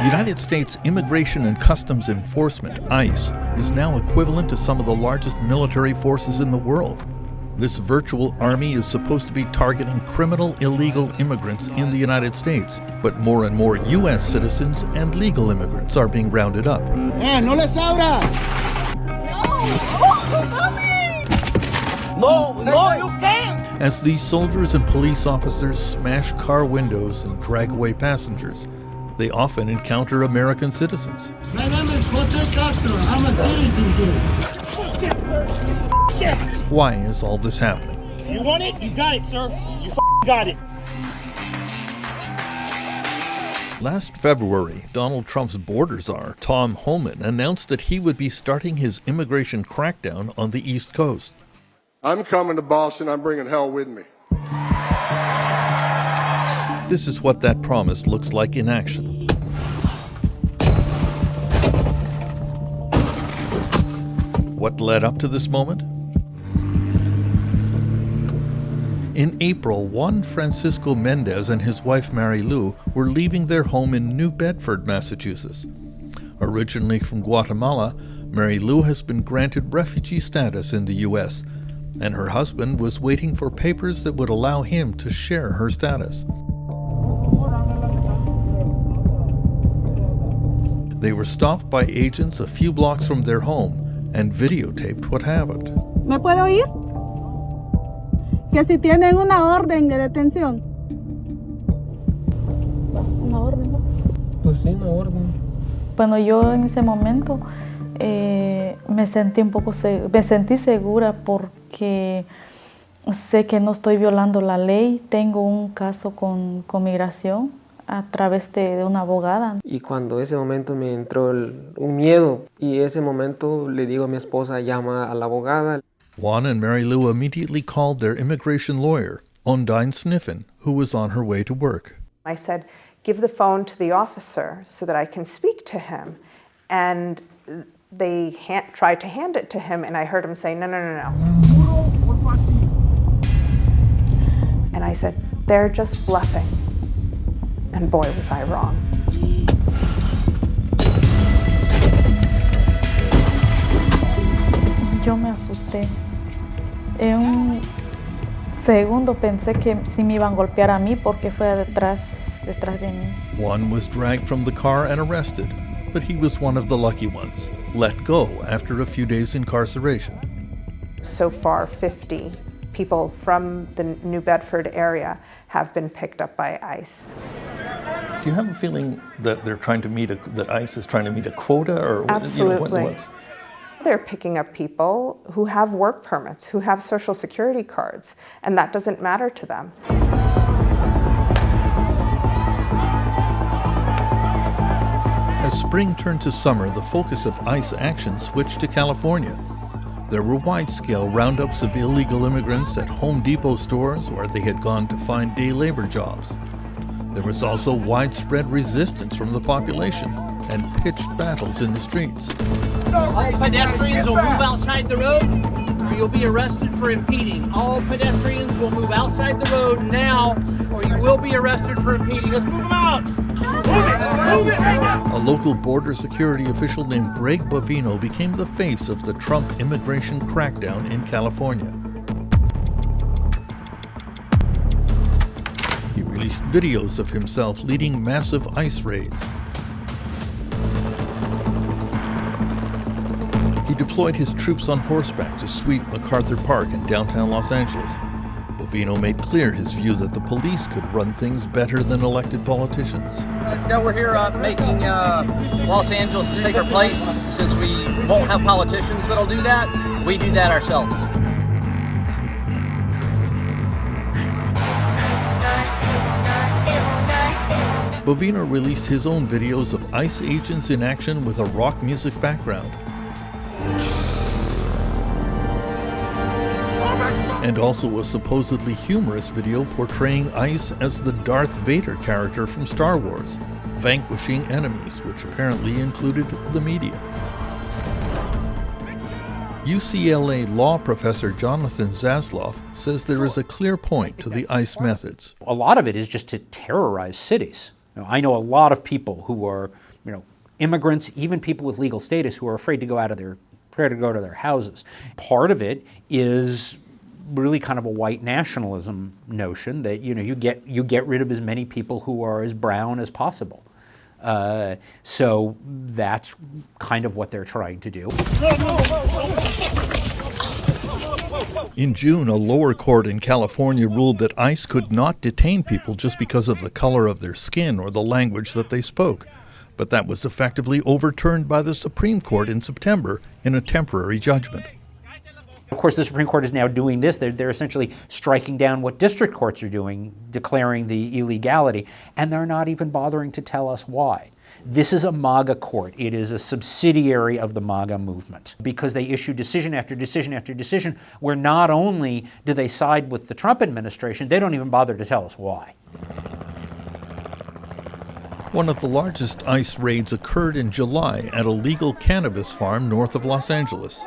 United States Immigration and Customs Enforcement, ICE, is now equivalent to some of the largest military forces in the world. This virtual army is supposed to be targeting criminal illegal immigrants in the United States, but more and more U.S. citizens and legal immigrants are being rounded up. No les abra! No, you can't! As these soldiers and police officers smash car windows and drag away passengers, they often encounter American citizens. My name is Jose Castro. I'm a citizen here. Why is all this happening? You want it? You got it, sir. You got it. Last February, Donald Trump's border czar, Tom Homan, announced that he would be starting his immigration crackdown on the East Coast. I'm coming to Boston. I'm bringing hell with me. This is what that promise looks like in action. What led up to this moment? In April, Juan Francisco Mendez and his wife Mary Lou were leaving their home in New Bedford, Massachusetts. Originally from Guatemala, Mary Lou has been granted refugee status in the U.S., and her husband was waiting for papers that would allow him to share her status. They were stopped by agents a few blocks from their home and videotaped what happened. ¿Me puede oír? Que si tienen una orden de detención. Una orden, ¿no? Pues sí, una orden. Bueno, yo en ese momento me sentí segura porque sé que no estoy violando la ley. Tengo un caso con migración a través de una abogada. Y cuando ese momento me entró un miedo, y ese momento le digo a mi esposa, llama a la abogada. Juan and Mary Lou immediately called their immigration lawyer, Ondine Sniffen, who was on her way to work. I said, give the phone to the officer so that I can speak to him. And they tried to hand it to him, and I heard him say, no. And I said, they're just bluffing. And boy, was I wrong. Yo me asusté. En un segundo pensé que sí me iban a golpear a mí porque fue detrás de mí. Juan was dragged from the car and arrested, but he was one of the lucky ones, let go after a few days' incarceration. So far, 50 people from the New Bedford area have been picked up by ICE. Do you have a feeling that they're trying to that ICE is trying to meet a quota, or absolutely? They're picking up people who have work permits, who have Social Security cards, and that doesn't matter to them. As spring turned to summer, the focus of ICE action switched to California. There were wide-scale roundups of illegal immigrants at Home Depot stores where they had gone to find day labor jobs. There was also widespread resistance from the population and pitched battles in the streets. All pedestrians will move outside the road, or you'll be arrested for impeding. All pedestrians will move outside the road now, or you will be arrested for impeding. Let's move them out! Move it right now! A local border security official named Greg Bovino became the face of the Trump immigration crackdown in California. He released videos of himself leading massive ICE raids. He deployed his troops on horseback to sweep MacArthur Park in downtown Los Angeles. Bovino made clear his view that the police could run things better than elected politicians. We're here making Los Angeles a safer place. Since we won't have politicians that'll do that, we do that ourselves. Bovino released his own videos of ICE agents in action with a rock music background. And also a supposedly humorous video portraying ICE as the Darth Vader character from Star Wars, vanquishing enemies, which apparently included the media. UCLA law professor Jonathan Zasloff says there is a clear point to the ICE methods. A lot of it is just to terrorize cities. I know a lot of people who are immigrants, even people with legal status who are afraid to go to their houses. Part of it is really kind of a white nationalism notion that you get rid of as many people who are as brown as possible. So that's kind of what they're trying to do. In June, a lower court in California ruled that ICE could not detain people just because of the color of their skin or the language that they spoke. But that was effectively overturned by the Supreme Court in September in a temporary judgment. Of course, the Supreme Court is now doing this. They're essentially striking down what district courts are doing, declaring the illegality, and they're not even bothering to tell us why. This is a MAGA court. It is a subsidiary of the MAGA movement because they issue decision after decision after decision where not only do they side with the Trump administration, they don't even bother to tell us why. One of the largest ICE raids occurred in July at a legal cannabis farm north of Los Angeles.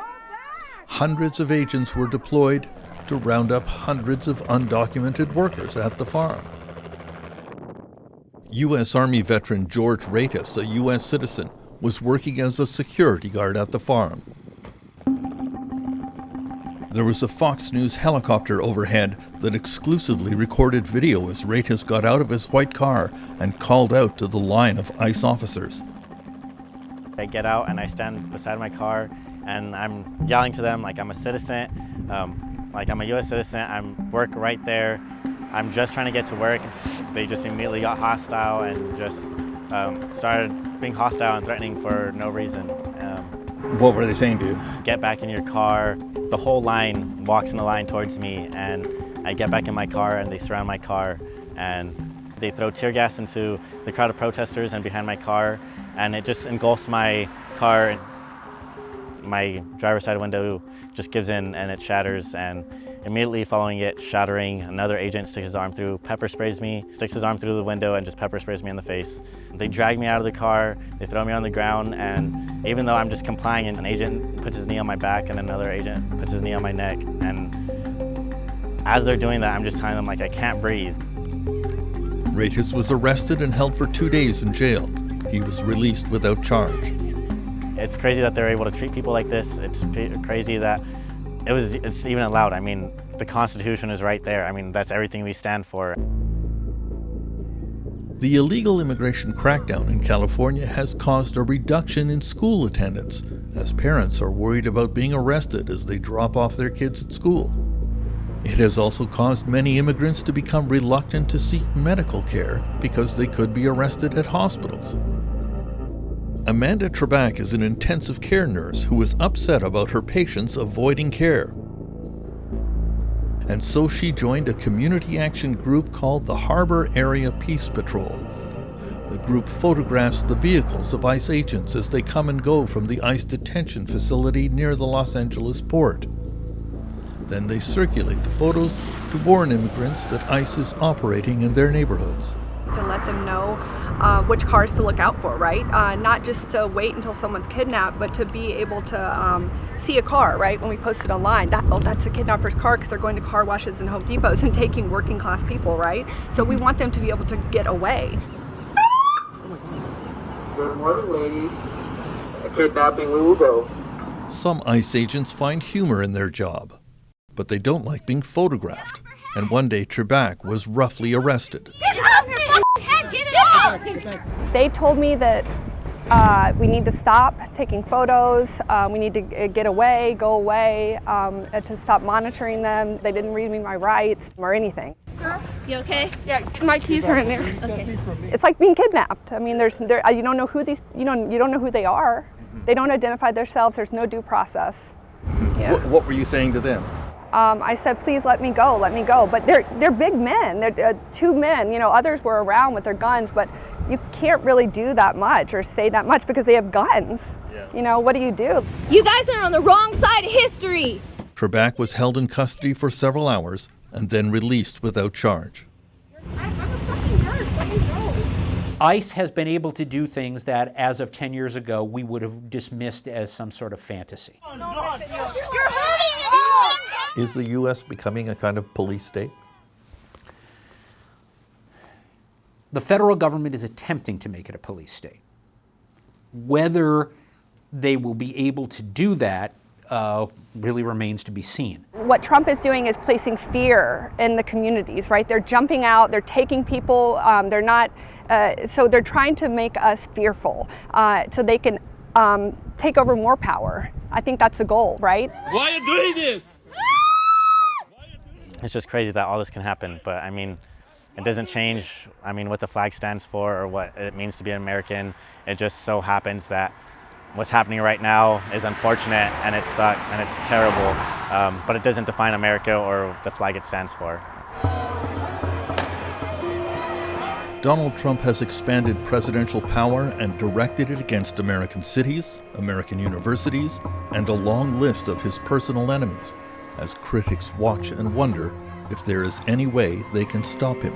Hundreds of agents were deployed to round up hundreds of undocumented workers at the farm. U.S. Army veteran George Ratis, a U.S. citizen, was working as a security guard at the farm. There was a Fox News helicopter overhead that exclusively recorded video as Ratis got out of his white car and called out to the line of ICE officers. I get out and I stand beside my car and I'm yelling to them like I'm a citizen, like I'm a U.S. citizen, I'm work right there. I'm just trying to get to work. They just immediately got hostile and just started being hostile and threatening for no reason. What were they saying to you? Get back in your car. The whole line walks in the line towards me and I get back in my car and they surround my car and they throw tear gas into the crowd of protesters and behind my car and it just engulfs my car. My driver's side window just gives in and it shatters and immediately following it shattering, another agent sticks his arm through, pepper sprays me, sticks his arm through the window and just pepper sprays me in the face. They drag me out of the car, they throw me on the ground, and even though I'm just complying, an agent puts his knee on my back and another agent puts his knee on my neck. And as they're doing that, I'm just telling them like I can't breathe. Ratis was arrested and held for 2 days in jail. He was released without charge. It's crazy that they're able to treat people like this. It's crazy that it's even allowed. I mean, the Constitution is right there. I mean, that's everything we stand for. The illegal immigration crackdown in California has caused a reduction in school attendance, as parents are worried about being arrested as they drop off their kids at school. It has also caused many immigrants to become reluctant to seek medical care because they could be arrested at hospitals. Amanda Trebek is an intensive care nurse who is upset about her patients avoiding care. And so she joined a community action group called the Harbor Area Peace Patrol. The group photographs the vehicles of ICE agents as they come and go from the ICE detention facility near the Los Angeles port. Then they circulate the photos to warn immigrants that ICE is operating in their neighborhoods. To let them know which cars to look out for, right? Not just to wait until someone's kidnapped, but to be able to see a car, right? When we post it online, that's a kidnapper's car because they're going to car washes and Home Depots and taking working class people, right? So we want them to be able to get away. Good morning, ladies. Kidnapping, we will go. Some ICE agents find humor in their job, but they don't like being photographed. And one day, Trebek was roughly arrested. Get off your head! Get it off! They told me that we need to stop taking photos, we need to get away, go away, to stop monitoring them. They didn't read me my rights or anything. Sir, you okay? Yeah, my keys are in there. Okay. It's like being kidnapped. I mean, you don't know who you don't know who they are. They don't identify themselves. There's no due process. Yeah. What were you saying to them? I said, please let me go. But they're big men. They're two men. You know, others were around with their guns, but you can't really do that much or say that much because they have guns. Yeah. You know, what do? You guys are on the wrong side of history. Trebek was held in custody for several hours and then released without charge. I'm a fucking nurse. Let me go. ICE has been able to do things that, as of 10 years ago, we would have dismissed as some sort of fantasy. You're hurting me! Is the U.S. becoming a kind of police state? The federal government is attempting to make it a police state. Whether they will be able to do that really remains to be seen. What Trump is doing is placing fear in the communities, right? They're jumping out, they're taking people, so they're trying to make us fearful so they can take over more power. I think that's the goal, right? Why are you doing this? It's just crazy that all this can happen, but I mean, it doesn't change, I mean, what the flag stands for or what it means to be an American. It just so happens that what's happening right now is unfortunate and it sucks and it's terrible, but it doesn't define America or the flag it stands for. Donald Trump has expanded presidential power and directed it against American cities, American universities, and a long list of his personal enemies, as critics watch and wonder if there is any way they can stop him.